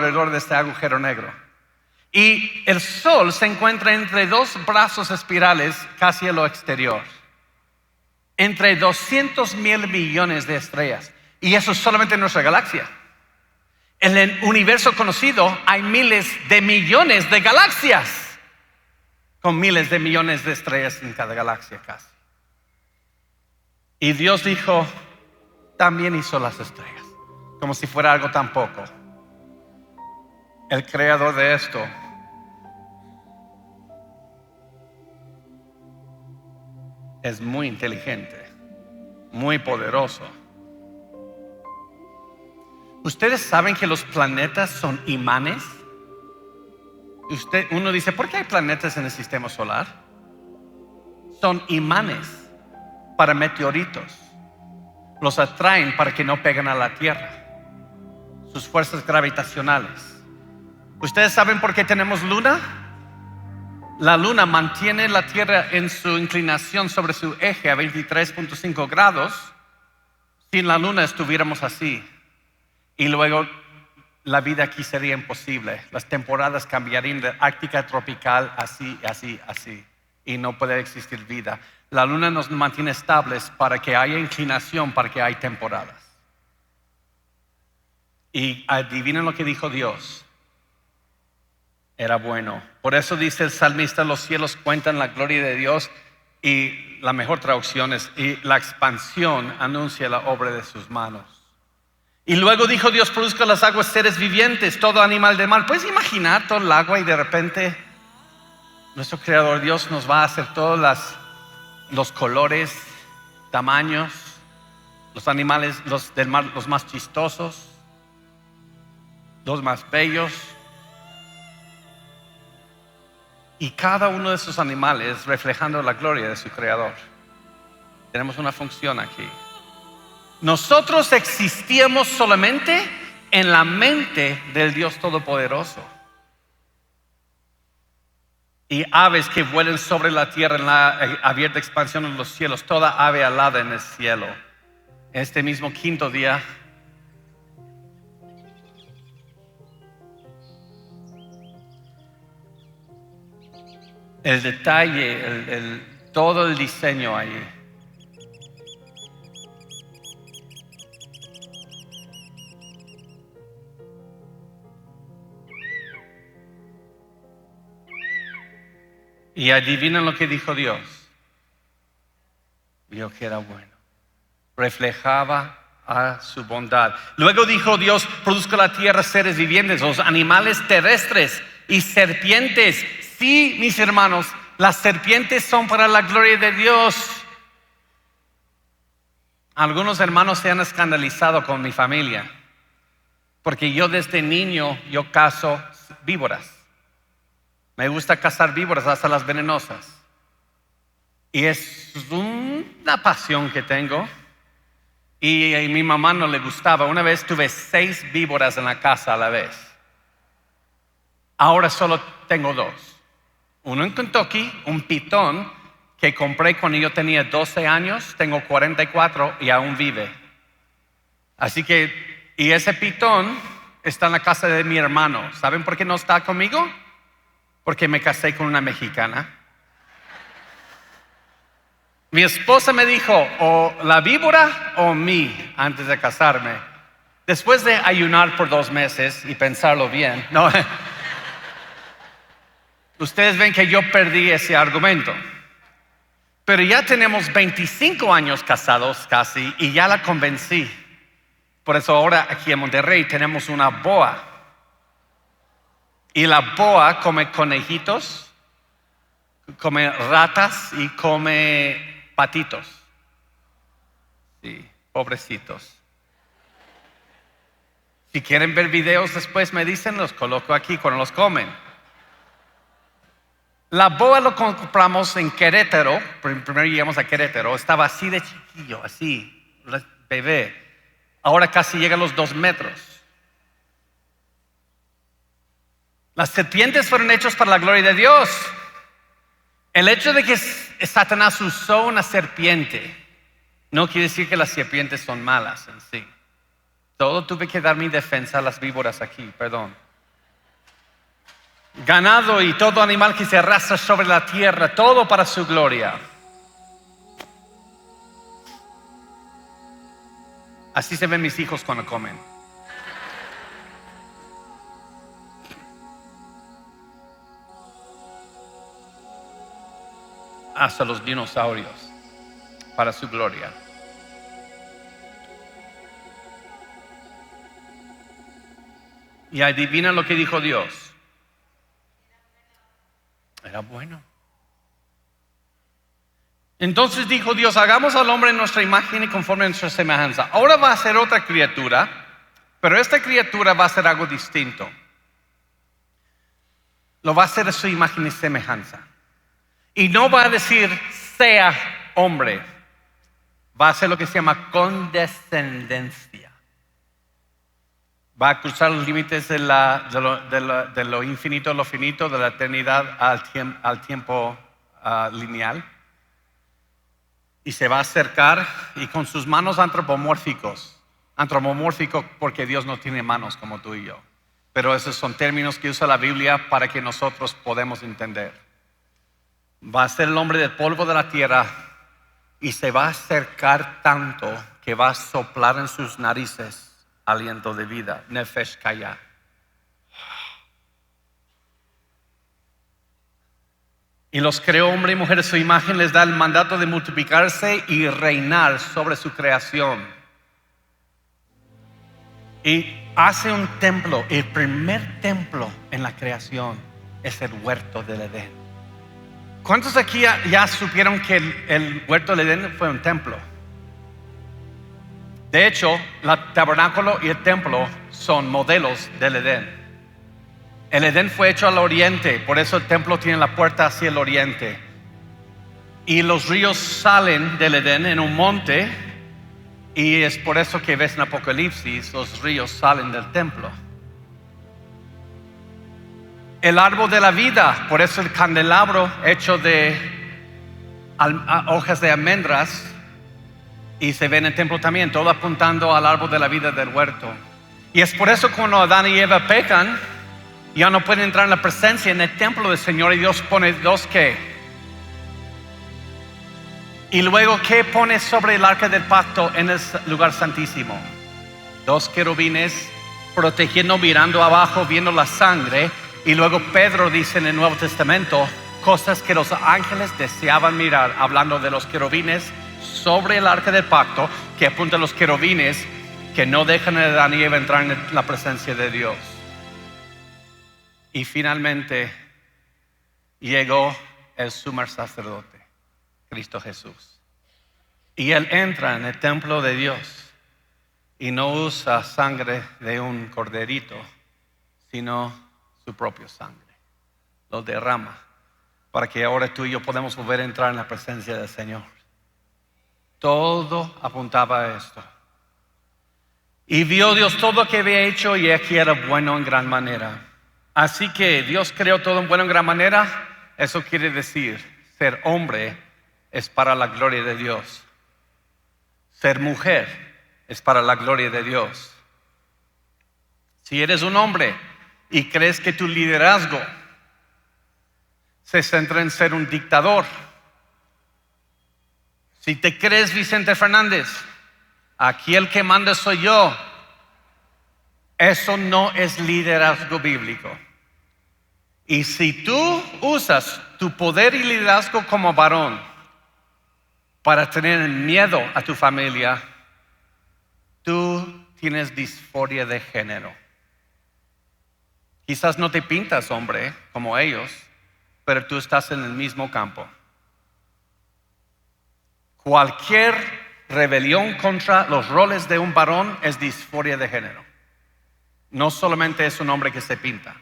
alrededor de este agujero negro. Y el Sol se encuentra entre dos brazos espirales casi a lo exterior. Entre 200,000 millones de estrellas. Y eso es solamente en nuestra galaxia. En el universo conocido hay miles de millones de galaxias, con miles de millones de estrellas en cada galaxia casi. Y Dios dijo, también hizo las estrellas, como si fuera algo tan poco. El creador de esto es muy inteligente, muy poderoso. ¿Ustedes saben que los planetas son imanes? Uno dice, ¿por qué hay planetas en el sistema solar? Son imanes para meteoritos. Los atraen para que no peguen a la Tierra. Sus fuerzas gravitacionales. ¿Ustedes saben por qué tenemos luna? La luna mantiene la Tierra en su inclinación sobre su eje a 23.5 grados. Sin la luna estuviéramos así. Y luego la vida aquí sería imposible. Las temporadas cambiarían de ártica a tropical, así. Y no puede existir vida. La luna nos mantiene estables para que haya inclinación, para que haya temporadas. Y adivinen lo que dijo Dios. Era bueno. Por eso dice el salmista, los cielos cuentan la gloria de Dios. Y la mejor traducción es, y la expansión anuncia la obra de sus manos. Y luego dijo Dios, produzca las aguas seres vivientes, todo animal del mar. ¿Puedes imaginar todo el agua y de repente nuestro creador Dios nos va a hacer todos los colores, tamaños, los animales, los del mar, los más chistosos, los más bellos? Y cada uno de esos animales reflejando la gloria de su creador. Tenemos una función aquí. Nosotros existíamos solamente en la mente del Dios Todopoderoso. Y aves que vuelan sobre la tierra en la abierta expansión de los cielos, toda ave alada en el cielo. Este mismo quinto día, el detalle, todo el diseño ahí. Y adivinen lo que dijo Dios. Vio que era bueno. Reflejaba a su bondad. Luego dijo Dios, produzca la tierra seres vivientes, los animales terrestres y serpientes. Sí, mis hermanos, las serpientes son para la gloria de Dios. Algunos hermanos se han escandalizado con mi familia, porque yo desde niño yo cazo víboras. Me gusta cazar víboras, hasta las venenosas. Y es una pasión que tengo. Y a mi mamá no le gustaba. Una vez tuve 6 víboras en la casa a la vez. Ahora solo tengo 2. Uno en Kentucky, un pitón que compré cuando yo tenía 12 años. Tengo 44 y aún vive. Así que, y ese pitón está en la casa de mi hermano. ¿Saben por qué no está conmigo? Porque me casé con una mexicana. Mi esposa me dijo, o la víbora o mí, antes de casarme. Después de ayunar por 2 meses y pensarlo bien, no. Ustedes ven que yo perdí ese argumento. Pero ya tenemos 25 años casados casi y ya la convencí. Por eso ahora aquí en Monterrey tenemos una boa. Y la boa come conejitos, come ratas y come patitos. Sí, pobrecitos. Si quieren ver videos después me dicen, los coloco aquí cuando los comen. La boa lo compramos en Querétaro. Primero llegamos a Querétaro. Estaba así de chiquillo, así, bebé. Ahora casi llega a los 2 metros. Las serpientes fueron hechas para la gloria de Dios. El hecho de que Satanás usó una serpiente no quiere decir que las serpientes son malas en sí. Todo tuve que dar mi defensa a las víboras aquí, perdón. ganado y todo animal que se arrastra sobre la tierra, todo para su gloria. Así se ven mis hijos cuando comen. Hasta los dinosaurios, para su gloria. Y adivina lo que dijo Dios. Era bueno. Entonces dijo Dios, hagamos al hombre en nuestra imagen y conforme a nuestra semejanza. Ahora va a ser otra criatura, pero esta criatura va a ser algo distinto. Lo va a hacer a su imagen y semejanza. Y no va a decir, sea hombre. Va a hacer lo que se llama condescendencia. Va a cruzar los límites de lo infinito a lo finito, de la eternidad al tiempo lineal. Y se va a acercar y con sus manos antropomórficos porque Dios no tiene manos como tú y yo. Pero esos son términos que usa la Biblia para que nosotros podamos entender. Va a ser el hombre del polvo de la tierra y se va a acercar tanto que va a soplar en sus narices aliento de vida, nefesh kaya. Y los creó hombre y mujer a su imagen, les da el mandato de multiplicarse y reinar sobre su creación. Y hace un templo, el primer templo en la creación es el huerto del Edén. ¿Cuántos aquí ya supieron que el huerto del Edén fue un templo? De hecho, el tabernáculo y el templo son modelos del Edén. El Edén fue hecho al oriente, por eso el templo tiene la puerta hacia el oriente. Y los ríos salen del Edén en un monte, y es por eso que ves en Apocalipsis, los ríos salen del templo. El árbol de la vida, por eso el candelabro hecho de hojas de almendras, y se ve en el templo también, todo apuntando al árbol de la vida del huerto. Y es por eso cuando Adán y Eva pecan, ya no pueden entrar en la presencia en el templo del Señor, y Dios pone dos ¿qué? Y luego ¿qué pone sobre el arca del pacto en el lugar santísimo? Dos querubines protegiendo, mirando abajo, viendo la sangre. Y luego Pedro dice en el Nuevo Testamento cosas que los ángeles deseaban mirar, hablando de los querubines sobre el arca del pacto, que apunta a los querubines que no dejan a Adán y Eva entrar en la presencia de Dios. Y finalmente llegó el sumo sacerdote, Cristo Jesús. Y Él entra en el templo de Dios y no usa sangre de un corderito, sino su propia sangre. Lo derrama para que ahora tú y yo podamos volver a entrar en la presencia del Señor. Todo apuntaba a esto. Y vio Dios todo lo que había hecho, y aquí era bueno en gran manera. Así que Dios creó todo en bueno en gran manera. Eso quiere decir, ser hombre es para la gloria de Dios. Ser mujer es para la gloria de Dios. Si eres un hombre y crees que tu liderazgo se centra en ser un dictador, si te crees Vicente Fernández, aquí el que manda soy yo, eso no es liderazgo bíblico. Y si tú usas tu poder y liderazgo como varón para tener miedo a tu familia, tú tienes disforia de género. Quizás no te pintas hombre como ellos, pero tú estás en el mismo campo. Cualquier rebelión contra los roles de un varón es disforia de género. No solamente es un hombre que se pinta.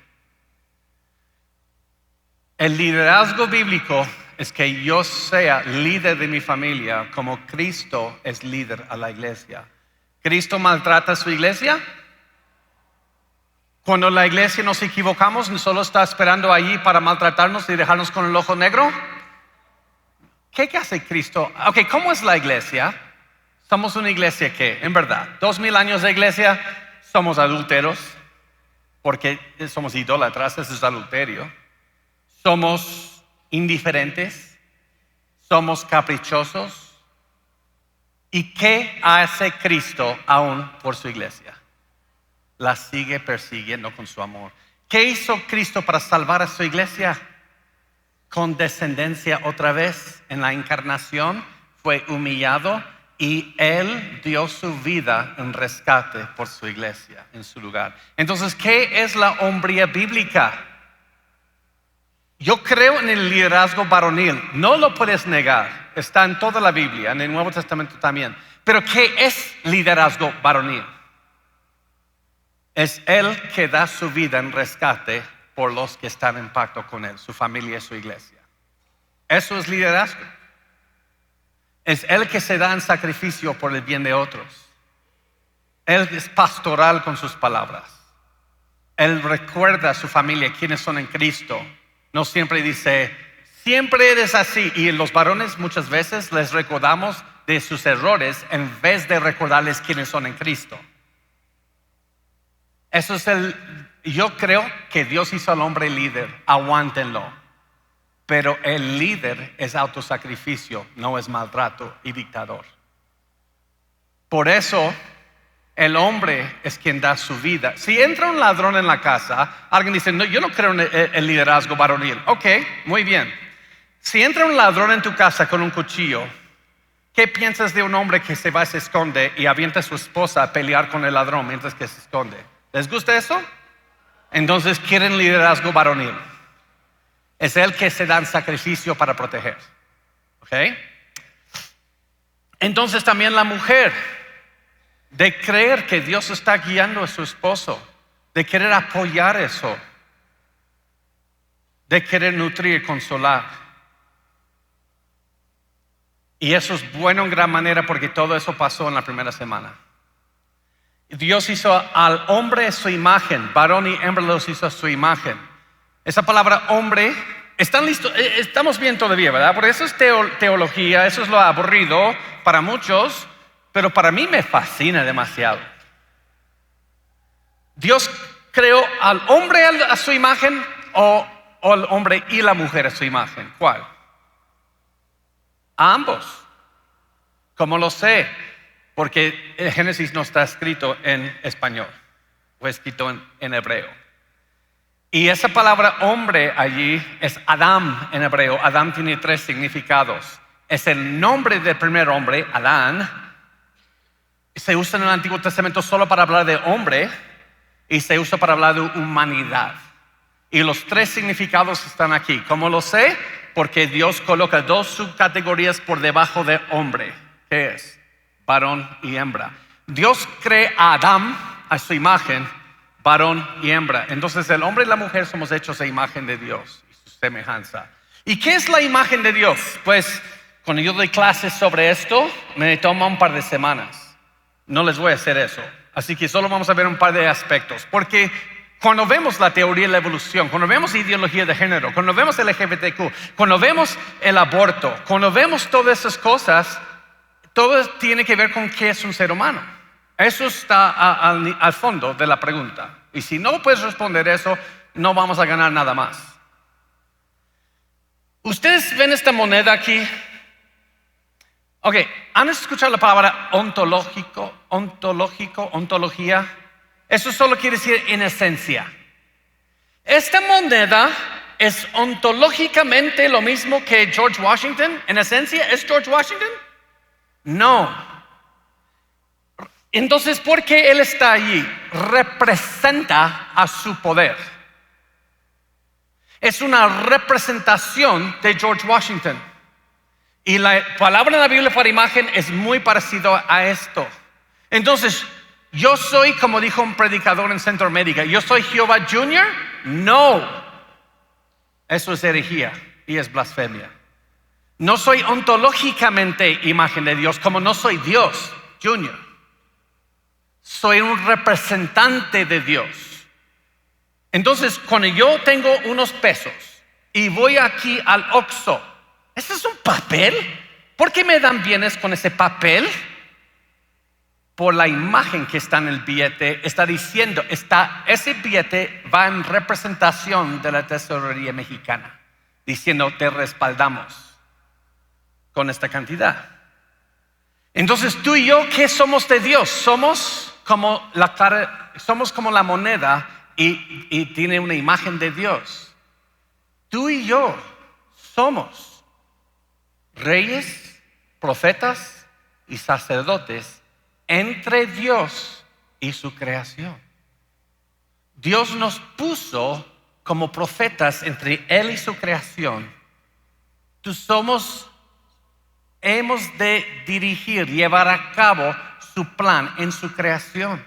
El liderazgo bíblico es que yo sea líder de mi familia como Cristo es líder a la iglesia. ¿Cristo maltrata a su iglesia? Cuando la iglesia nos equivocamos, ¿solo está esperando allí para maltratarnos y dejarnos con el ojo negro? ¿Qué hace Cristo? Ok, ¿cómo es la iglesia? Somos una iglesia que, en verdad, 2000 años de iglesia, somos adúlteros, porque somos idólatras, eso es adulterio. Somos indiferentes, somos caprichosos. ¿Y qué hace Cristo aún por su iglesia? La sigue persiguiendo con su amor. ¿Qué hizo Cristo para salvar a su iglesia? Con descendencia otra vez en la encarnación, fue humillado y Él dio su vida en rescate por su iglesia, en su lugar. Entonces, ¿qué es la hombría bíblica? Yo creo en el liderazgo varonil, no lo puedes negar, está en toda la Biblia, en el Nuevo Testamento también. Pero ¿qué es liderazgo varonil? Es Él que da su vida en rescate por los que están en pacto con Él, su familia y su iglesia. Eso es liderazgo. Es Él que se da en sacrificio por el bien de otros. Él es pastoral con sus palabras. Él recuerda a su familia quiénes son en Cristo. No siempre dice, siempre eres así. Y los varones muchas veces les recordamos de sus errores en vez de recordarles quiénes son en Cristo. Eso es yo creo que Dios hizo al hombre líder, aguántenlo. Pero el líder es autosacrificio, no es maltrato y dictador. Por eso el hombre es quien da su vida. Si entra un ladrón en la casa, alguien dice, no, yo no creo en el liderazgo varonil. Ok, muy bien. Si entra un ladrón en tu casa con un cuchillo, ¿qué piensas de un hombre que se va y se esconde y avienta a su esposa a pelear con el ladrón mientras que se esconde? ¿Les gusta eso? Entonces quieren liderazgo varonil. Es el que se da en sacrificio para proteger. ¿Ok? Entonces también la mujer, de creer que Dios está guiando a su esposo, de querer apoyar eso, de querer nutrir, consolar. Y eso es bueno en gran manera porque todo eso pasó en la primera semana. Dios hizo al hombre a su imagen, varón y hembra los hizo a su imagen. Esa palabra hombre, ¿están listos? Estamos bien todavía, ¿verdad? Porque eso es teología, eso es lo aburrido para muchos, pero para mí me fascina demasiado. Dios creó al hombre a su imagen o al hombre y la mujer a su imagen. ¿Cuál? A ambos. ¿Cómo lo sé? Porque el Génesis no está escrito en español, fue escrito en hebreo. Y esa palabra hombre allí es Adam en hebreo. Adam tiene 3 significados. Es el nombre del primer hombre, Adán. Se usa en el Antiguo Testamento solo para hablar de hombre y se usa para hablar de humanidad. Y los 3 significados están aquí. ¿Cómo lo sé? Porque Dios coloca 2 subcategorías por debajo de hombre. ¿Qué es? Varón y hembra. Dios crea a Adán a su imagen, varón y hembra. Entonces el hombre y la mujer somos hechos a imagen de Dios y su semejanza. ¿Y qué es la imagen de Dios? Pues cuando yo doy clases sobre esto me toma un par de semanas. No les voy a hacer eso. Así que solo vamos a ver un par de aspectos. Porque cuando vemos la teoría de la evolución, cuando vemos ideología de género, cuando vemos el LGBTQ, cuando vemos el aborto, cuando vemos todas esas cosas, todo tiene que ver con qué es un ser humano. Eso está al fondo de la pregunta. Y si no puedes responder eso, no vamos a ganar nada más. ¿Ustedes ven esta moneda aquí? Ok, ¿han escuchado la palabra ontología? Eso solo quiere decir en esencia. Esta moneda es ontológicamente lo mismo que George Washington. En esencia, ¿es George Washington? No. Entonces, ¿por qué él está allí? Representa a su poder. Es una representación de George Washington. Y la palabra en la Biblia para imagen es muy parecido a esto. Entonces, yo soy, como dijo un predicador en Centroamérica, ¿yo soy Jehová Junior? No. Eso es herejía y es blasfemia. No soy ontológicamente imagen de Dios, como no soy Dios Junior. Soy un representante de Dios. Entonces, cuando yo tengo unos pesos y voy aquí al Oxxo, ¿ese es un papel? ¿Por qué me dan bienes con ese papel? por la imagen que está en el billete, está diciendo, ese billete va en representación de la tesorería mexicana, diciendo, te respaldamos con esta cantidad. Entonces tú y yo, ¿qué somos de Dios? Somos como la moneda y tiene una imagen de Dios. Tú y yo somos reyes, profetas y sacerdotes entre Dios y su creación. Dios nos puso como profetas entre Él y su creación. Hemos de dirigir, llevar a cabo su plan en su creación.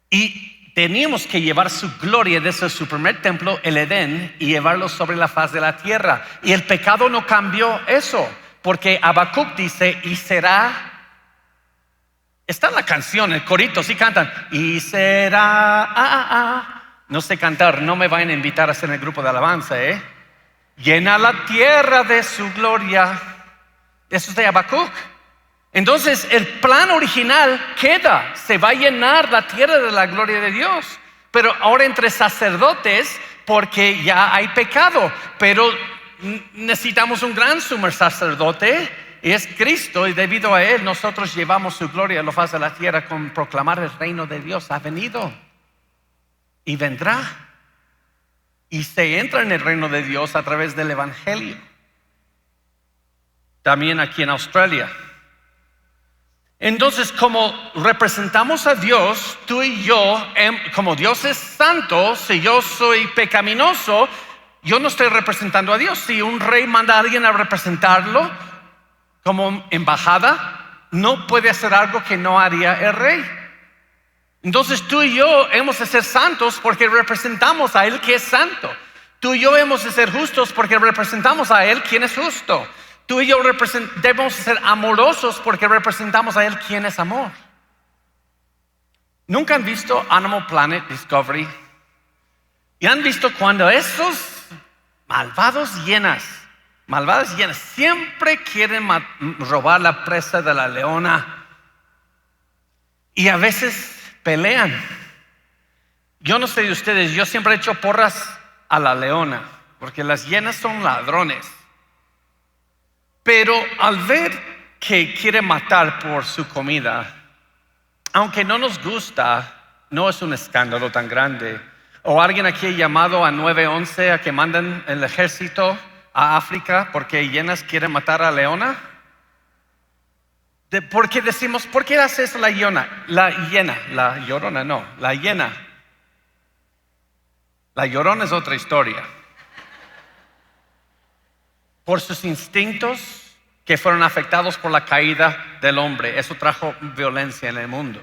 Y teníamos que llevar su gloria desde su primer templo, el Edén, y llevarlo sobre la faz de la tierra. Y el pecado no cambió eso, porque Habacuc dice, y será. Está en la canción, el corito, sí cantan. Y será. No sé cantar, no me vayan a invitar a hacer el grupo de alabanza, Llena la tierra de su gloria. Eso es de Habacuc. Entonces el plan original queda, se va a llenar la tierra de la gloria de Dios. Pero ahora entre sacerdotes, porque ya hay pecado, pero necesitamos un gran sumo sacerdote. Y es Cristo, y debido a Él nosotros llevamos su gloria a la faz de la tierra con proclamar el reino de Dios. Ha venido y vendrá. Y se entra en el reino de Dios a través del Evangelio. También aquí en Australia. Entonces, como representamos a Dios, tú y yo, como Dios es santo, si yo soy pecaminoso, yo no estoy representando a Dios. Si un rey manda a alguien a representarlo como embajada, no puede hacer algo que no haría el rey. Entonces tú y yo hemos de ser santos porque representamos a Él que es santo. Tú y yo hemos de ser justos porque representamos a Él quien es justo. Tú y yo debemos ser amorosos porque representamos a Él quien es amor. ¿Nunca han visto Animal Planet Discovery? ¿Y han visto cuando esos malvadas hienas siempre quieren robar la presa de la leona? Y a veces pelean. Yo no sé de ustedes, yo siempre he hecho porras a la leona, porque las hienas son ladrones. Pero al ver que quiere matar por su comida, aunque no nos gusta, no es un escándalo tan grande. O alguien aquí ha llamado a 911 a que manden el ejército a África porque hienas quieren matar a leona. Porque decimos, ¿por qué hace eso la hiena? La llorona no, la hiena. La llorona es otra historia. Por sus instintos que fueron afectados por la caída del hombre. Eso trajo violencia en el mundo.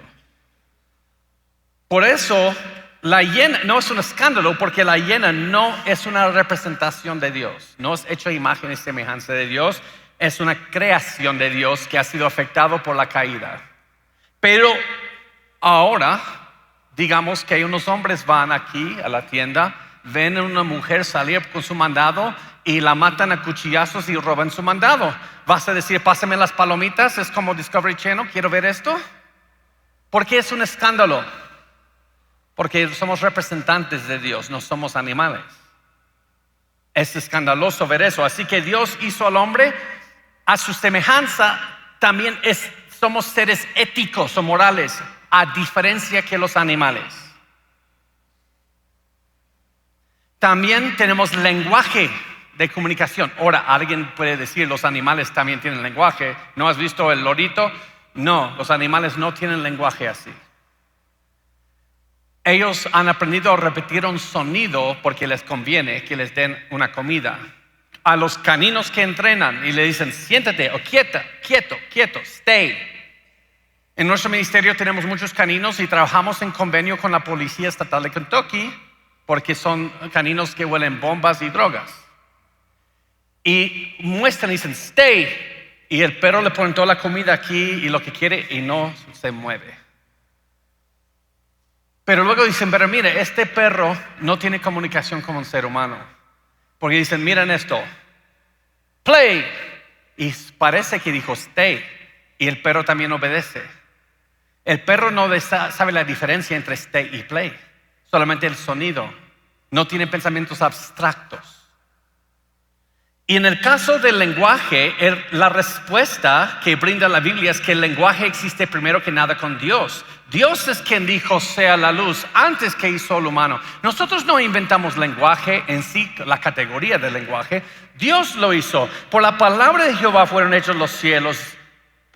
Por eso la hiena no es un escándalo, porque la hiena no es una representación de Dios. No es hecho a imagen y semejanza de Dios. Es una creación de Dios que ha sido afectado por la caída. Pero ahora, digamos que unos hombres van aquí a la tienda, ven a una mujer salir con su mandado y la matan a cuchillazos y roban su mandado. ¿Vas a decir, pásame las palomitas? Es como Discovery Channel, quiero ver esto. ¿Por qué es un escándalo? Porque somos representantes de Dios, no somos animales. Es escandaloso ver eso. Así que Dios hizo al hombre a su semejanza. También somos seres éticos o morales, a diferencia que los animales. También tenemos lenguaje de comunicación. Ahora, alguien puede decir, los animales también tienen lenguaje. ¿No has visto el lorito? No, los animales no tienen lenguaje así. Ellos han aprendido a repetir un sonido porque les conviene que les den una comida. A los caninos que entrenan y le dicen, siéntate o quieto, stay. En nuestro ministerio tenemos muchos caninos y trabajamos en convenio con la Policía Estatal de Kentucky porque son caninos que huelen bombas y drogas. Y muestran y dicen, stay. Y el perro le pone toda la comida aquí y lo que quiere y no se mueve. Pero luego dicen, pero mire, este perro no tiene comunicación como un ser humano. Porque dicen, miren esto, play. Y parece que dijo stay. Y el perro también obedece. El perro no sabe la diferencia entre stay y play, solamente el sonido. No tiene pensamientos abstractos. Y en el caso del lenguaje, la respuesta que brinda la Biblia es que el lenguaje existe primero que nada con Dios. Dios es quien dijo sea la luz antes que hizo al humano. Nosotros no inventamos lenguaje en sí, la categoría del lenguaje. Dios lo hizo. Por la palabra de Jehová fueron hechos los cielos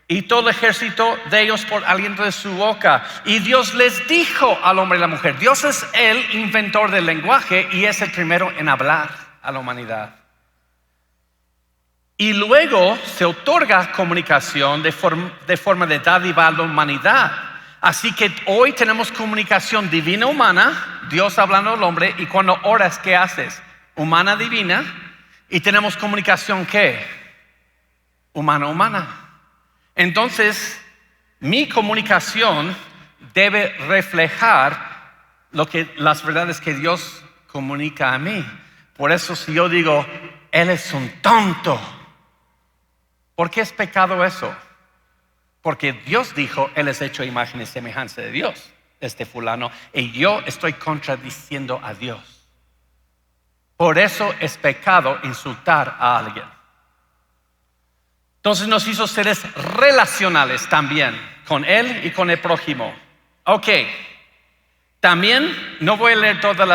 y todo el ejército de ellos por aliento de su boca. Y Dios les dijo al hombre y la mujer. Dios es el inventor del lenguaje y es el primero en hablar a la humanidad. Y luego se otorga comunicación de forma de dádiva a la humanidad. Así que hoy tenemos comunicación divina humana, Dios hablando al hombre, y cuando oras, ¿qué haces? Humana divina. Y tenemos comunicación ¿qué? Humana. Entonces, mi comunicación debe reflejar las verdades que Dios comunica a mí. Por eso si yo digo, Él es un tonto, ¿por qué es pecado eso? Porque Dios dijo, Él es hecho a imagen y semejanza de Dios, este fulano, y yo estoy contradiciendo a Dios. Por eso es pecado insultar a alguien. Entonces nos hizo seres relacionales también, con Él y con el prójimo. Ok, también no voy a leer todas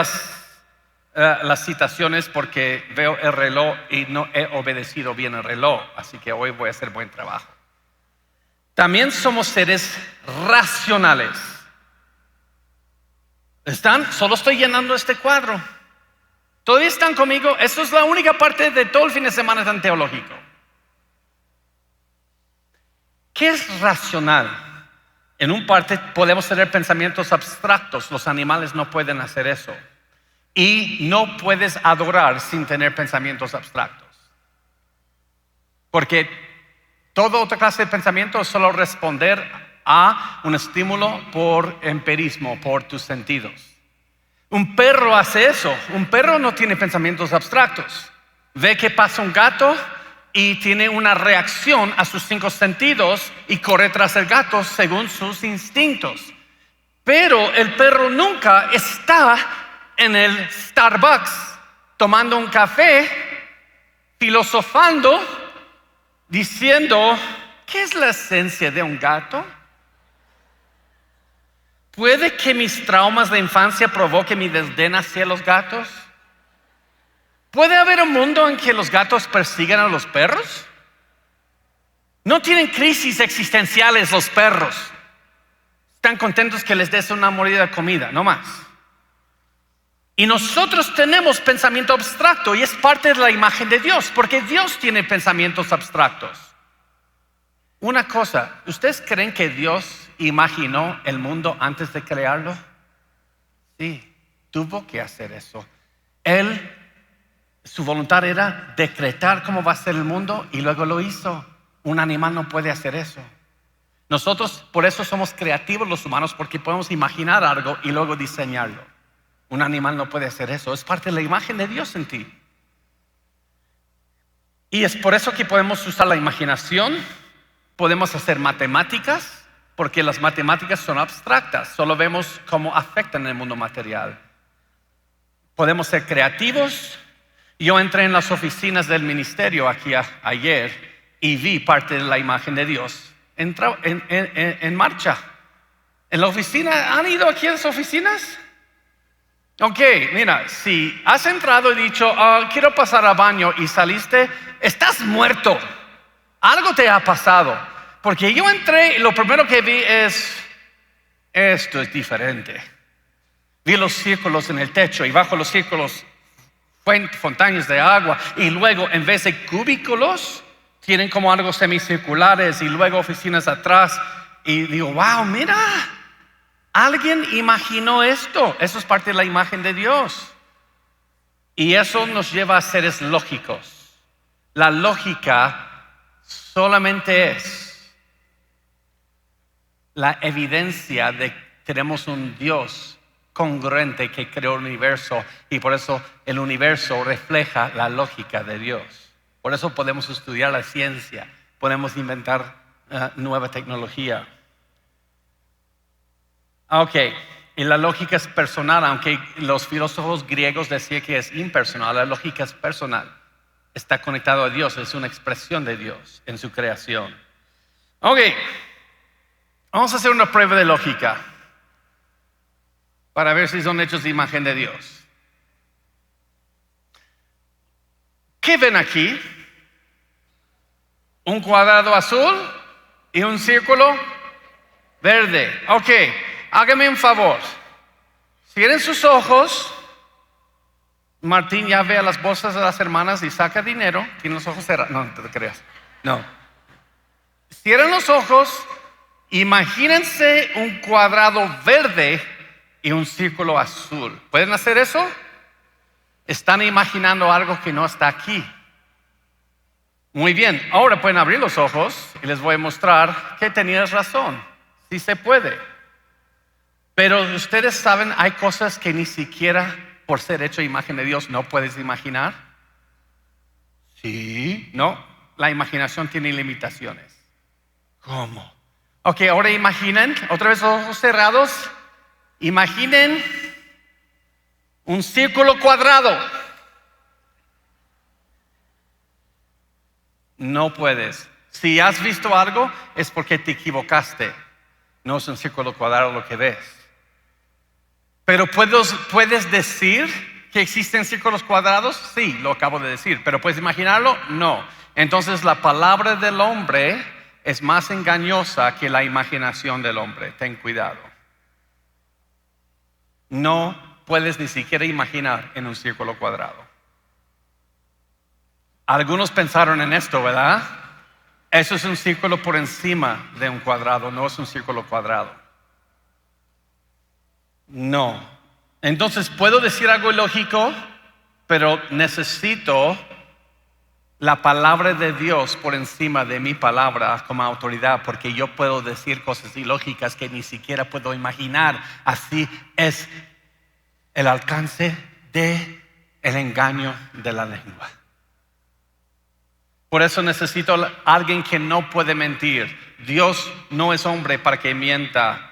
las citaciones porque veo el reloj y no he obedecido bien el reloj, así que hoy voy a hacer buen trabajo. También somos seres racionales. ¿Están? Solo estoy llenando este cuadro. ¿Todavía están conmigo? Eso es la única parte de todo el fin de semana tan teológico. ¿Qué es racional? En un parte podemos tener pensamientos abstractos. Los animales no pueden hacer eso. Y no puedes adorar sin tener pensamientos abstractos. Porque toda otra clase de pensamiento es solo responder a un estímulo por empirismo, por tus sentidos. Un perro hace eso. Un perro no tiene pensamientos abstractos. Ve que pasa un gato y tiene una reacción a sus 5 sentidos y corre tras el gato según sus instintos. Pero el perro nunca está en el Starbucks tomando un café, filosofando, diciendo, ¿qué es la esencia de un gato? ¿Puede que mis traumas de infancia provoquen mi desdén hacia los gatos? ¿Puede haber un mundo en que los gatos persigan a los perros? No tienen crisis existenciales los perros. Están contentos que les des una mordida de comida, no más. Y nosotros tenemos pensamiento abstracto y es parte de la imagen de Dios, porque Dios tiene pensamientos abstractos. Una cosa, ¿ustedes creen que Dios imaginó el mundo antes de crearlo? Sí, tuvo que hacer eso. Su voluntad era decretar cómo va a ser el mundo y luego lo hizo. Un animal no puede hacer eso. Nosotros por eso somos creativos los humanos, porque podemos imaginar algo y luego diseñarlo. Un animal no puede hacer eso. Es parte de la imagen de Dios en ti. Y es por eso que podemos usar la imaginación. Podemos hacer matemáticas, porque las matemáticas son abstractas. Solo vemos cómo afectan el mundo material. Podemos ser creativos. Yo entré en las oficinas del ministerio aquí ayer y vi parte de la imagen de Dios en marcha. En la oficina, ¿han ido aquí a las oficinas? Ok, mira, si has entrado y dicho, quiero pasar al baño y saliste, estás muerto. Algo te ha pasado. Porque yo entré y lo primero que vi esto es diferente. Vi los círculos en el techo y bajo los círculos fontanas de agua. Y luego en vez de cubículos, tienen como algo semicirculares y luego oficinas atrás. Y digo, wow, mira. Alguien imaginó esto. Eso es parte de la imagen de Dios. Y eso nos lleva a seres lógicos. La lógica solamente es la evidencia de que tenemos un Dios congruente que creó el universo, y por eso el universo refleja la lógica de Dios. Por eso podemos estudiar la ciencia, podemos inventar nueva tecnología. Ok, y la lógica es personal, aunque los filósofos griegos decían que es impersonal, la lógica es personal. Está conectado a Dios, es una expresión de Dios en su creación. Ok, vamos a hacer una prueba de lógica para ver si son hechos de imagen de Dios. ¿Qué ven aquí? Un cuadrado azul y un círculo verde. Ok, hágame un favor. Cierren sus ojos. Martín ya ve a las bolsas de las hermanas y saca dinero. Tiene los ojos cerrados. No, no te creas. No. Cierren los ojos. Imagínense un cuadrado verde y un círculo azul. ¿Pueden hacer eso? Están imaginando algo que no está aquí. Muy bien, ahora pueden abrir los ojos y les voy a mostrar que tenías razón. Sí se puede. Pero ustedes saben, hay cosas que ni siquiera por ser hecho imagen de Dios no puedes imaginar. Sí, no, la imaginación tiene limitaciones. ¿Cómo? Ok, ahora imaginen, otra vez ojos cerrados. Imaginen un círculo cuadrado. No puedes. Si has visto algo es porque te equivocaste. No es un círculo cuadrado lo que ves. Pero ¿puedes decir que existen círculos cuadrados? Sí, lo acabo de decir. ¿Pero puedes imaginarlo? No. Entonces la palabra del hombre es más engañosa que la imaginación del hombre. Ten cuidado. No puedes ni siquiera imaginar en un círculo cuadrado. Algunos pensaron en esto, ¿verdad? Eso es un círculo por encima de un cuadrado, no es un círculo cuadrado. No. Entonces puedo decir algo ilógico, pero necesito la palabra de Dios por encima de mi palabra como autoridad, porque yo puedo decir cosas ilógicas que ni siquiera puedo imaginar. Así es el alcance del engaño de la lengua. Por eso necesito a alguien que no puede mentir. Dios no es hombre para que mienta.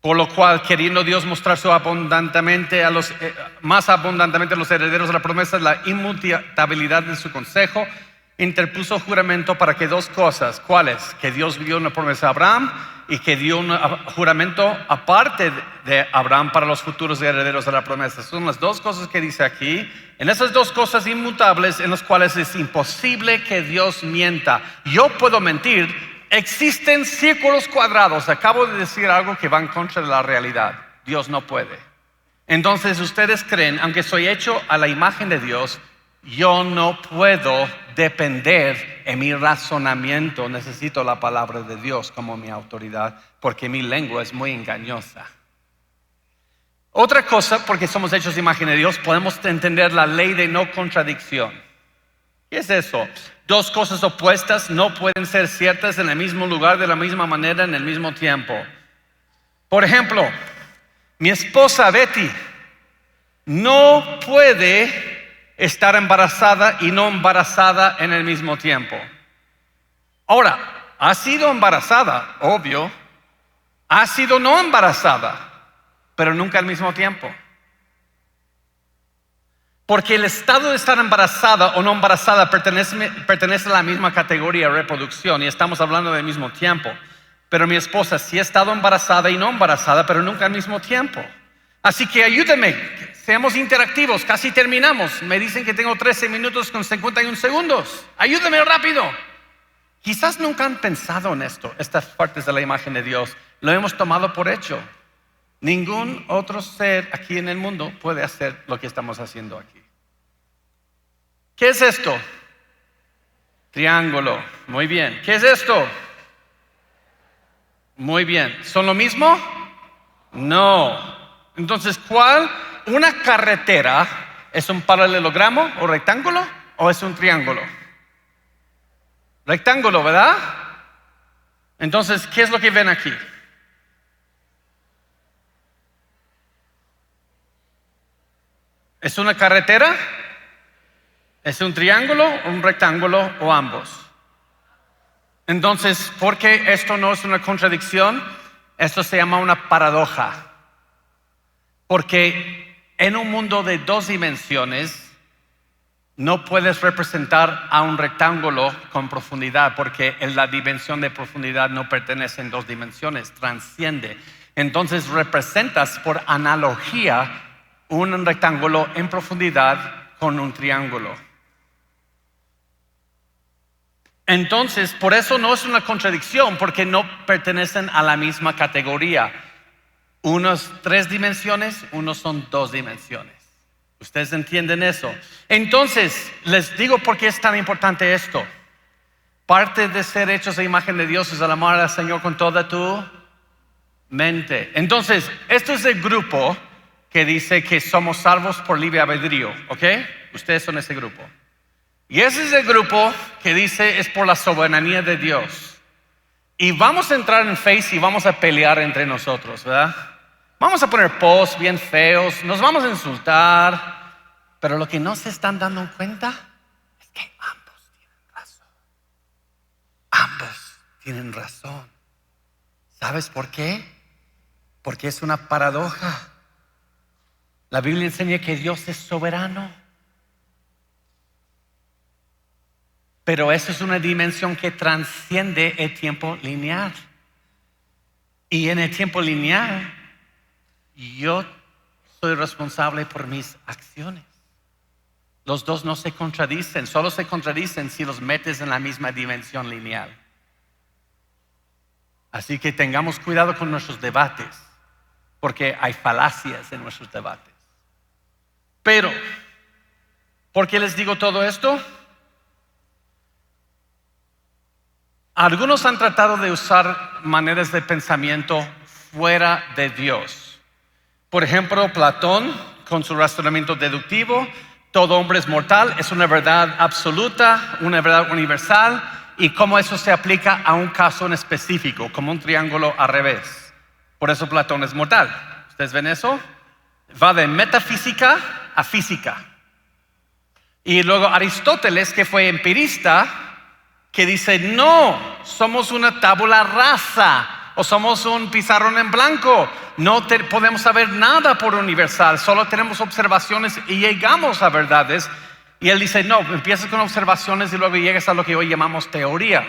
Por lo cual, queriendo Dios mostrar su más abundantemente a los herederos de la promesa, la inmutabilidad de su consejo, interpuso juramento para que dos cosas. ¿Cuáles? Que Dios dio una promesa a Abraham y que dio un juramento aparte de Abraham para los futuros herederos de la promesa. Son las dos cosas que dice aquí. En esas dos cosas inmutables en las cuales es imposible que Dios mienta. Yo puedo mentir. Existen círculos cuadrados. Acabo de decir algo que va en contra de la realidad. Dios no puede. Entonces ustedes creen, aunque soy hecho a la imagen de Dios, yo no puedo depender en mi razonamiento. Necesito la palabra de Dios como mi autoridad, porque mi lengua es muy engañosa. Otra cosa, porque somos hechos de imagen de Dios, podemos entender la ley de no contradicción. ¿Qué es eso? Dos cosas opuestas no pueden ser ciertas en el mismo lugar, de la misma manera, en el mismo tiempo. Por ejemplo, mi esposa Betty no puede estar embarazada y no embarazada en el mismo tiempo. Ahora, ha sido embarazada, obvio. Ha sido no embarazada, pero nunca al mismo tiempo. Porque el estado de estar embarazada o no embarazada pertenece a la misma categoría de reproducción y estamos hablando del mismo tiempo. Pero mi esposa sí ha estado embarazada y no embarazada, pero nunca al mismo tiempo. Así que ayúdenme, seamos interactivos, casi terminamos. Me dicen que tengo 13 minutos con 51 segundos. Ayúdenme rápido. Quizás nunca han pensado en esto, estas partes de la imagen de Dios. Lo hemos tomado por hecho. Ningún otro ser aquí en el mundo puede hacer lo que estamos haciendo aquí. ¿Qué es esto? Triángulo. Muy bien. ¿Qué es esto? Muy bien. ¿Son lo mismo? No. Entonces, ¿cuál? ¿Una carretera es un paralelogramo o rectángulo o es un triángulo? Rectángulo, ¿verdad? Entonces, ¿qué es lo que ven aquí? ¿Es una carretera? ¿Es un triángulo, un rectángulo o ambos? Entonces, ¿por qué esto no es una contradicción? Esto se llama una paradoja. Porque en un mundo de dos dimensiones, no puedes representar a un rectángulo con profundidad, porque la dimensión de profundidad no pertenece en dos dimensiones, trasciende. Entonces representas por analogía un rectángulo en profundidad con un triángulo. Entonces, por eso no es una contradicción, porque no pertenecen a la misma categoría. Unos 3 dimensiones, unos son 2 dimensiones. ¿Ustedes entienden eso? Entonces, les digo por qué es tan importante esto. Parte de ser hechos a imagen de Dios es el amor al Señor con toda tu mente. Entonces, esto es el grupo que dice que somos salvos por libre albedrío, ¿ok? Ustedes son ese grupo. Y ese es el grupo que dice es por la soberanía de Dios. Y vamos a entrar en Face y vamos a pelear entre nosotros, ¿verdad? Vamos a poner posts bien feos, nos vamos a insultar, pero lo que no se están dando cuenta es que ambos tienen razón. Ambos tienen razón. ¿Sabes por qué? Porque es una paradoja. La Biblia enseña que Dios es soberano. Pero eso es una dimensión que trasciende el tiempo lineal. Y en el tiempo lineal, yo soy responsable por mis acciones. Los dos no se contradicen, solo se contradicen si los metes en la misma dimensión lineal. Así que tengamos cuidado con nuestros debates, porque hay falacias en nuestros debates. Pero, ¿por qué les digo todo esto? Algunos han tratado de usar maneras de pensamiento fuera de Dios. Por ejemplo, Platón, con su razonamiento deductivo, todo hombre es mortal, es una verdad absoluta, una verdad universal, y cómo eso se aplica a un caso en específico, como un triángulo al revés. Por eso Platón es mortal. ¿Ustedes ven eso? Va de metafísica a física. Y luego Aristóteles, que fue empirista, que dice, no, somos una tabula rasa o somos un pizarrón en blanco. No podemos saber nada por universal, solo tenemos observaciones y llegamos a verdades. Y él dice, no, empiezas con observaciones y luego llegas a lo que hoy llamamos teoría.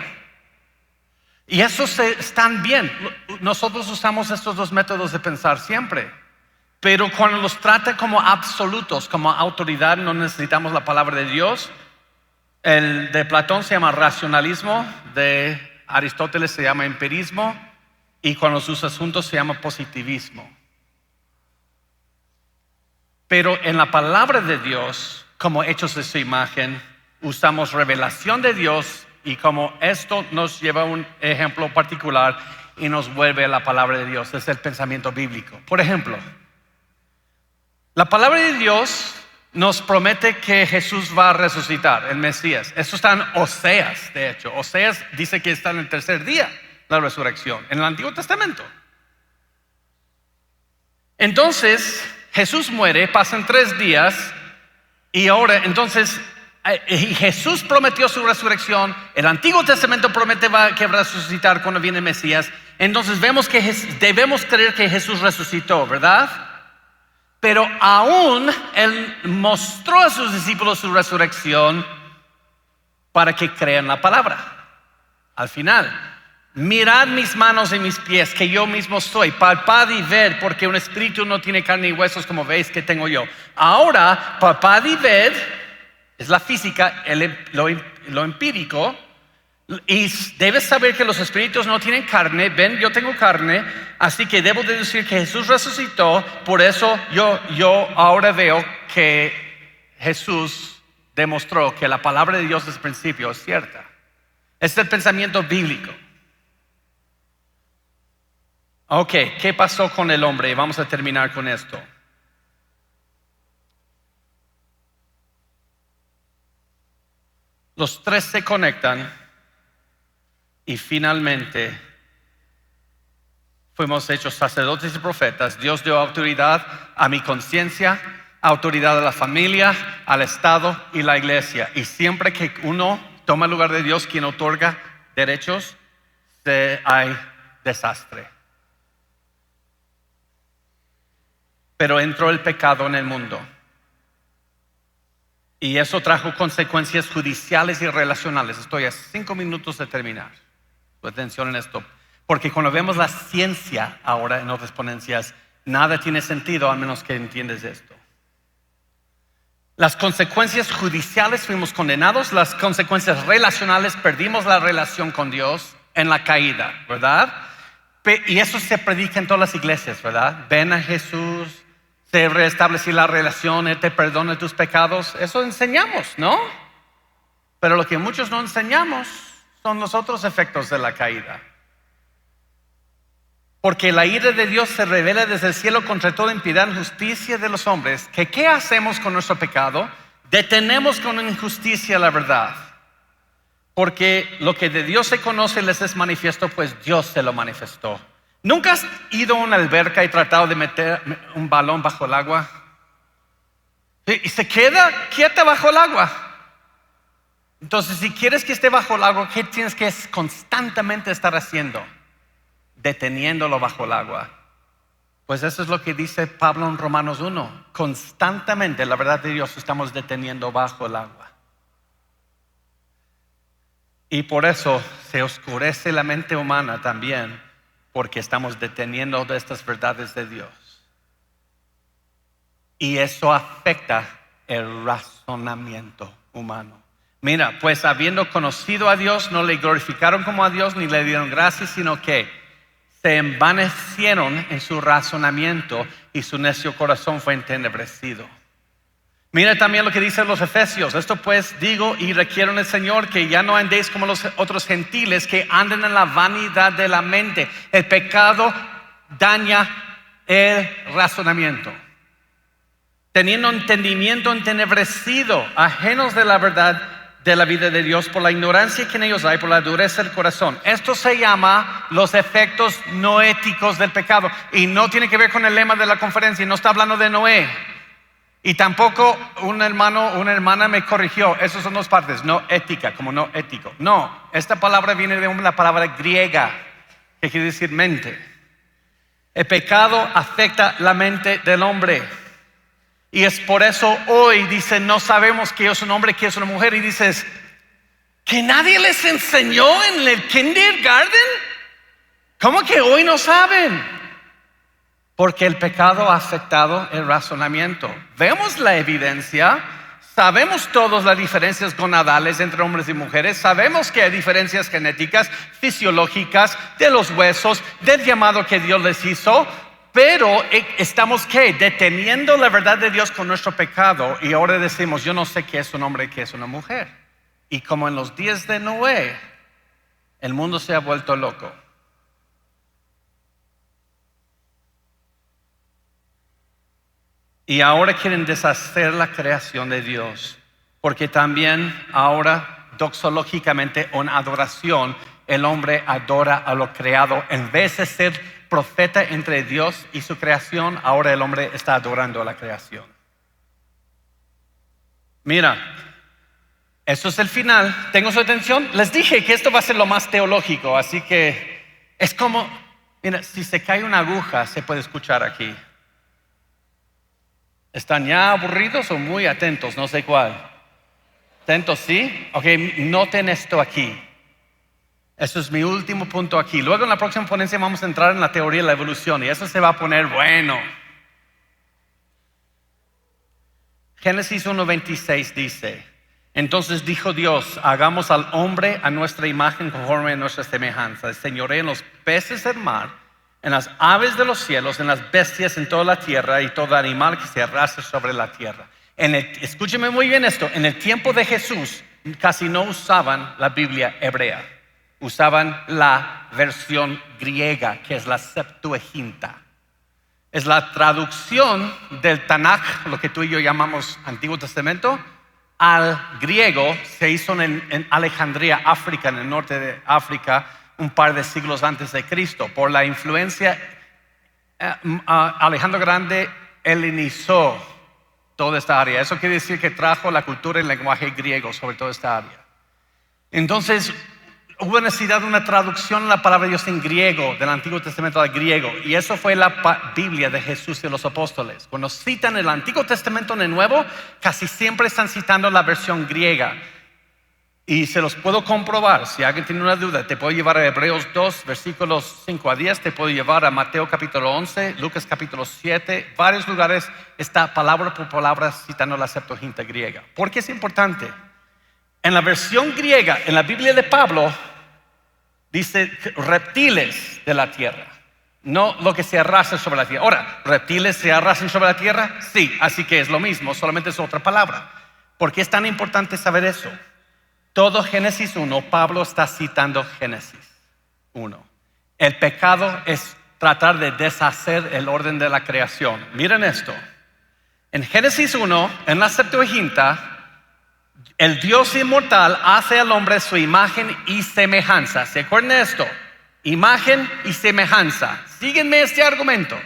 Y eso están bien. Nosotros usamos estos dos métodos de pensar siempre. Pero cuando los trata como absolutos, como autoridad, no necesitamos la palabra de Dios. El de Platón se llama racionalismo, de Aristóteles se llama empirismo, y cuando sus asuntos se llama positivismo. Pero en la palabra de Dios, como hechos de su imagen, usamos revelación de Dios, y como esto nos lleva a un ejemplo particular y nos vuelve a la palabra de Dios. Es el pensamiento bíblico. Por ejemplo, la palabra de Dios nos promete que Jesús va a resucitar, el Mesías. Eso está en Oseas, de hecho. Oseas dice que está en el tercer día la resurrección, en el Antiguo Testamento. Entonces, Jesús muere, pasan 3 días, y ahora, entonces, Jesús prometió su resurrección, el Antiguo Testamento promete que va a resucitar cuando viene el Mesías. Entonces vemos que debemos creer que Jesús resucitó, ¿verdad? Pero aún Él mostró a sus discípulos su resurrección para que crean la palabra. Al final, mirad mis manos y mis pies, que yo mismo soy, palpad y ved, porque un espíritu no tiene carne y huesos como veis que tengo yo. Ahora, palpad y ved, es la física, lo empírico. Y debes saber que los espíritus no tienen carne. Ven, yo tengo carne, así que debo deducir que Jesús resucitó. Por eso yo ahora veo que Jesús demostró que la palabra de Dios desde el principio es cierta. Este es el pensamiento bíblico. Ok, ¿qué pasó con el hombre? Vamos a terminar con esto. Los 3 se conectan. Y finalmente fuimos hechos sacerdotes y profetas. Dios dio autoridad a mi conciencia, autoridad a la familia, al Estado y la iglesia. Y siempre que uno toma el lugar de Dios, quien otorga derechos, hay desastre. Pero entró el pecado en el mundo. Y eso trajo consecuencias judiciales y relacionales. Estoy a 5 minutos de terminar. Su atención en esto. Porque cuando vemos la ciencia ahora en otras ponencias, nada tiene sentido a menos que entiendes esto. Las consecuencias judiciales fuimos condenados, las consecuencias relacionales perdimos la relación con Dios en la caída, ¿verdad? Y eso se predica en todas las iglesias, ¿verdad? Ven a Jesús, se restablece la relación, Él te perdona tus pecados. Eso enseñamos, ¿no? Pero lo que muchos no enseñamos son los otros efectos de la caída. Porque la ira de Dios se revela desde el cielo contra toda impiedad e injusticia de los hombres. ¿Qué hacemos con nuestro pecado? Detenemos con injusticia la verdad. Porque lo que de Dios se conoce les es manifiesto, pues Dios se lo manifestó. ¿Nunca has ido a una alberca y tratado de meter un balón bajo el agua? Y se queda quieta bajo el agua. Entonces, si quieres que esté bajo el agua, ¿qué tienes que constantemente estar haciendo? Deteniéndolo bajo el agua. Pues eso es lo que dice Pablo en Romanos 1. Constantemente la verdad de Dios estamos deteniendo bajo el agua. Y por eso se oscurece la mente humana también, porque estamos deteniendo de estas verdades de Dios. Y eso afecta el razonamiento humano. Mira, pues habiendo conocido a Dios, no le glorificaron como a Dios ni le dieron gracias, sino que se envanecieron en su razonamiento y su necio corazón fue entenebrecido. Mira también lo que dicen los Efesios. Esto pues digo y requiero en el Señor, que ya no andéis como los otros gentiles, que anden en la vanidad de la mente. El pecado daña el razonamiento. Teniendo entendimiento entenebrecido, ajenos de la verdad de la vida de Dios, por la ignorancia que en ellos hay, por la dureza del corazón. Esto se llama los efectos no éticos del pecado. Y no tiene que ver con el lema de la conferencia. No está hablando de Noé. Y tampoco un hermano o una hermana me corrigió. Esas son dos partes. No ética, como no ético. No, esta palabra viene de una palabra griega que quiere decir mente. El pecado afecta la mente del hombre. Y es por eso hoy dicen, no sabemos qué es un hombre, qué es una mujer. Y dices, ¿que nadie les enseñó en el kindergarten? ¿Cómo que hoy no saben? Porque el pecado ha afectado el razonamiento. Vemos la evidencia, sabemos todas las diferencias gonadales entre hombres y mujeres, sabemos que hay diferencias genéticas, fisiológicas, de los huesos, del llamado que Dios les hizo, pero estamos ¿qué? Deteniendo la verdad de Dios con nuestro pecado, y ahora decimos, yo no sé qué es un hombre y qué es una mujer. Y como en los días de Noé, el mundo se ha vuelto loco. Y ahora quieren deshacer la creación de Dios, porque también ahora doxológicamente en adoración el hombre adora a lo creado. En vez de ser profeta entre Dios y su creación, ahora el hombre está adorando a la creación. Mira, eso es el final. ¿Tengo su atención? Les dije que esto va a ser lo más teológico, así que es como, mira, si se cae una aguja se puede escuchar aquí. ¿Están ya aburridos o muy atentos? No sé cuál. ¿Atentos, sí? Ok, noten esto aquí. Eso es mi último punto aquí. Luego en la próxima ponencia vamos a entrar en la teoría de la evolución y eso se va a poner bueno. Génesis 1:26 dice, entonces dijo Dios, hagamos al hombre a nuestra imagen conforme a nuestra semejanza. Señoré en los peces del mar, en las aves de los cielos, en las bestias, en toda la tierra y todo animal que se arrastre sobre la tierra. Escúcheme muy bien esto, en el tiempo de Jesús casi no usaban la Biblia hebrea, usaban la versión griega, que es la Septuaginta. Es la traducción del Tanaj, lo que tú y yo llamamos Antiguo Testamento, al griego. Se hizo en Alejandría, África, en el norte de África, un par de siglos antes de Cristo. Por la influencia, Alejandro Grande helenizó toda esta área. Eso quiere decir que trajo la cultura y el lenguaje griego sobre toda esta área. Entonces, Hubo necesidad de una traducción de la palabra de Dios en griego, del Antiguo Testamento al griego. Y eso fue la Biblia de Jesús y los apóstoles. Cuando citan el Antiguo Testamento en el Nuevo, casi siempre están citando la versión griega. Y se los puedo comprobar. Si alguien tiene una duda, te puedo llevar a Hebreos 2, versículos 5 a 10. Te puedo llevar a Mateo capítulo 11, Lucas capítulo 7. Varios lugares está palabra por palabra citando la Septuaginta griega. ¿Por qué es importante? En la versión griega, en la Biblia de Pablo, dice reptiles de la tierra, no lo que se arrastra sobre la tierra. Ahora, ¿reptiles se arrastran sobre la tierra? Sí, así que es lo mismo, solamente es otra palabra. ¿Por qué es tan importante saber eso? Todo Génesis 1, Pablo está citando Génesis 1. El pecado es tratar de deshacer el orden de la creación. Miren esto. En Génesis 1, en la Septuaginta, el Dios inmortal hace al hombre su imagen y semejanza. ¿Se acuerdan de esto? Imagen y semejanza. Síguenme este argumento.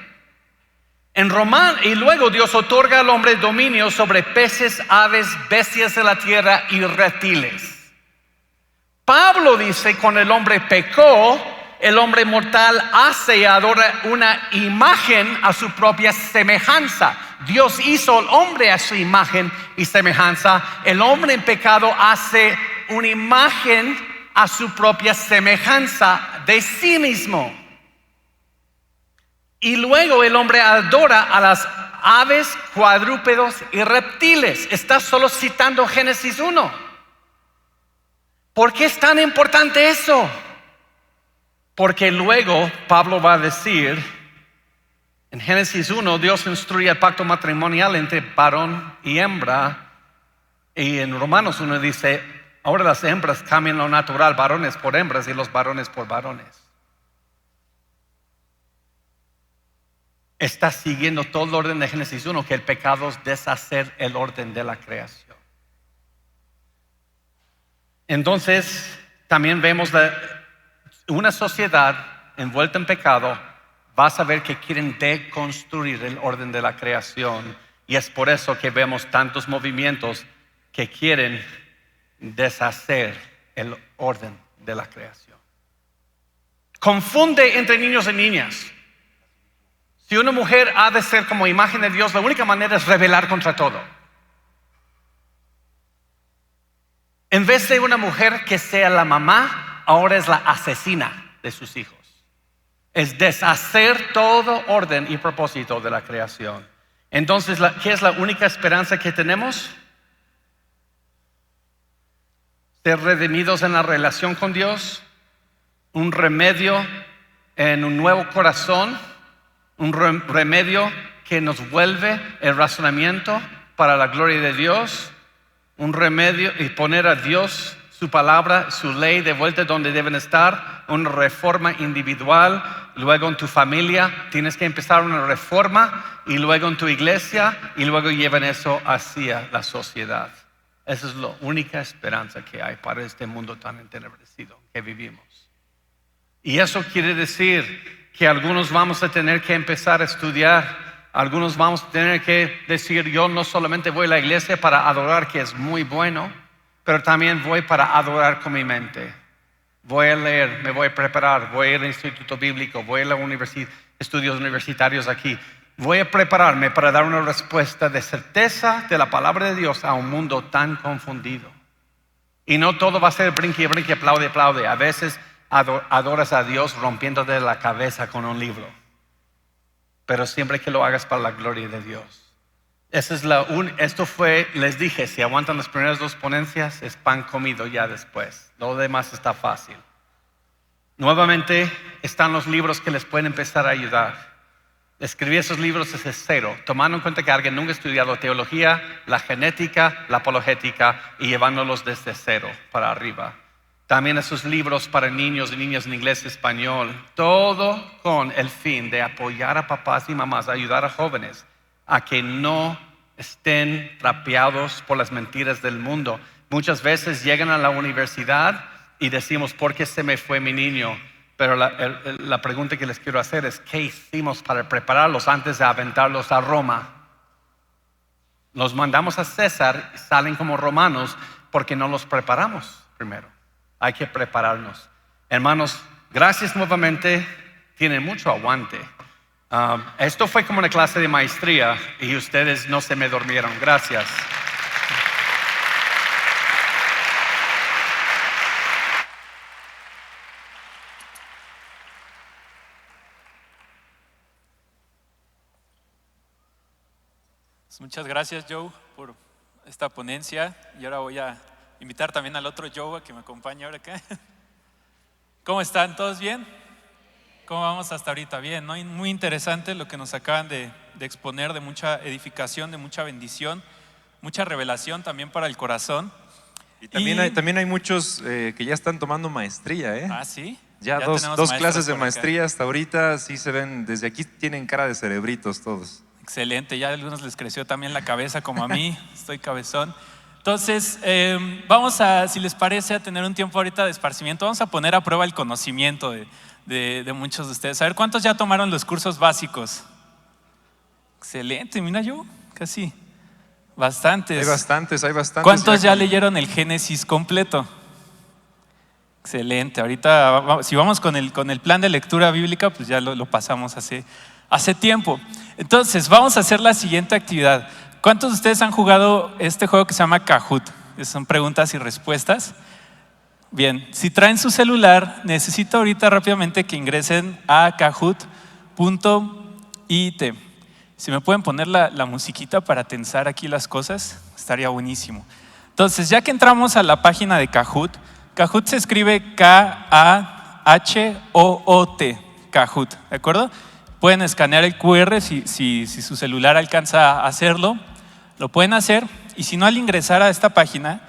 Y luego Dios otorga al hombre dominio sobre peces, aves, bestias de la tierra y reptiles. Pablo dice, cuando el hombre pecó, el hombre mortal hace y adora una imagen a su propia semejanza. Dios hizo al hombre a su imagen y semejanza. El hombre en pecado hace una imagen a su propia semejanza de sí mismo. Y luego el hombre adora a las aves, cuadrúpedos y reptiles. Está solo citando Génesis 1. ¿Por qué es tan importante eso? Porque luego Pablo va a decir, en Génesis 1, Dios instruye el pacto matrimonial entre varón y hembra. Y en Romanos 1 dice, ahora las hembras cambian lo natural, varones por hembras y los varones por varones. Está siguiendo todo el orden de Génesis 1, que el pecado es deshacer el orden de la creación. Entonces, también vemos una sociedad envuelta en pecado. Vas a ver que quieren deconstruir el orden de la creación. Y es por eso que vemos tantos movimientos que quieren deshacer el orden de la creación. Confunde entre niños y niñas. Si una mujer ha de ser como imagen de Dios, la única manera es rebelar contra todo. En vez de una mujer que sea la mamá, ahora es la asesina de sus hijos. Es deshacer todo orden y propósito de la creación. Entonces, ¿qué es la única esperanza que tenemos? Ser redimidos en la relación con Dios, un remedio en un nuevo corazón, un remedio que nos vuelve el razonamiento para la gloria de Dios, un remedio y poner a Dios, su palabra, su ley de vuelta donde deben estar, una reforma individual. Luego en tu familia tienes que empezar una reforma, y luego en tu iglesia, y luego llevan eso hacia la sociedad. Esa es la única esperanza que hay para este mundo tan entenebrecido que vivimos. Y eso quiere decir que algunos vamos a tener que empezar a estudiar. Algunos vamos a tener que decir, yo no solamente voy a la iglesia para adorar, que es muy bueno, pero también voy para adorar con mi mente. Voy a leer, me voy a preparar, voy a ir al instituto bíblico, voy a la estudios universitarios aquí. Voy a prepararme para dar una respuesta de certeza de la palabra de Dios a un mundo tan confundido. Y no todo va a ser brinque, brinque, aplaude, aplaude. A veces adoras a Dios rompiéndote la cabeza con un libro. Pero siempre que lo hagas para la gloria de Dios. Esto fue, les dije, si aguantan las primeras dos ponencias, es pan comido ya después. Lo demás está fácil. Nuevamente están los libros que les pueden empezar a ayudar. Escribir esos libros desde cero, tomando en cuenta que alguien nunca ha estudiado teología, la genética, la apologética, y llevándolos desde cero para arriba. También esos libros para niños y niñas en inglés y español, todo con el fin de apoyar a papás y mamás, ayudar a jóvenes a que no estén trapeados por las mentiras del mundo. Muchas veces llegan a la universidad y decimos, ¿por qué se me fue mi niño? Pero la pregunta que les quiero hacer es, ¿qué hicimos para prepararlos antes de aventarlos a Roma? Los mandamos a César, salen como romanos porque no los preparamos primero. Hay que prepararnos. Hermanos, gracias nuevamente. Tienen mucho aguante. Esto fue como una clase de maestría y ustedes no se me durmieron. Gracias. Muchas gracias, Joe, por esta ponencia. Y ahora voy a invitar también al otro Joe a que me acompañe ahora acá. ¿Cómo están? ¿Todos bien? ¿Cómo vamos hasta ahorita? Bien, ¿no? Muy interesante lo que nos acaban de exponer, de mucha edificación, de mucha bendición, mucha revelación también para el corazón. Y también hay muchos que ya están tomando maestría, ¿eh? Ah, ¿sí? Ya dos clases de maestría hasta ahorita, sí se ven, desde aquí tienen cara de cerebritos todos. Excelente, ya a algunos les creció también la cabeza como a mí, estoy cabezón. Entonces, vamos a, si les parece, a tener un tiempo ahorita de esparcimiento. Vamos a poner a prueba el conocimiento de muchos de ustedes. A ver, ¿cuántos ya tomaron los cursos básicos? Excelente, mira yo, casi bastantes. Hay bastantes. ¿Cuántos ya leyeron el Génesis completo? Excelente, ahorita si vamos con el plan de lectura bíblica, pues ya lo pasamos hace tiempo. Entonces, vamos a hacer la siguiente actividad. ¿Cuántos de ustedes han jugado este juego que se llama Kahoot? Son preguntas y respuestas. Bien, si traen su celular, necesito ahorita rápidamente que ingresen a kahoot.it. Si me pueden poner la musiquita para tensar aquí las cosas, estaría buenísimo. Entonces, ya que entramos a la página de Kahoot, Kahoot se escribe K-A-H-O-O-T, Kahoot, ¿de acuerdo? Pueden escanear el QR si su celular alcanza a hacerlo, lo pueden hacer. Y si no, al ingresar a esta página,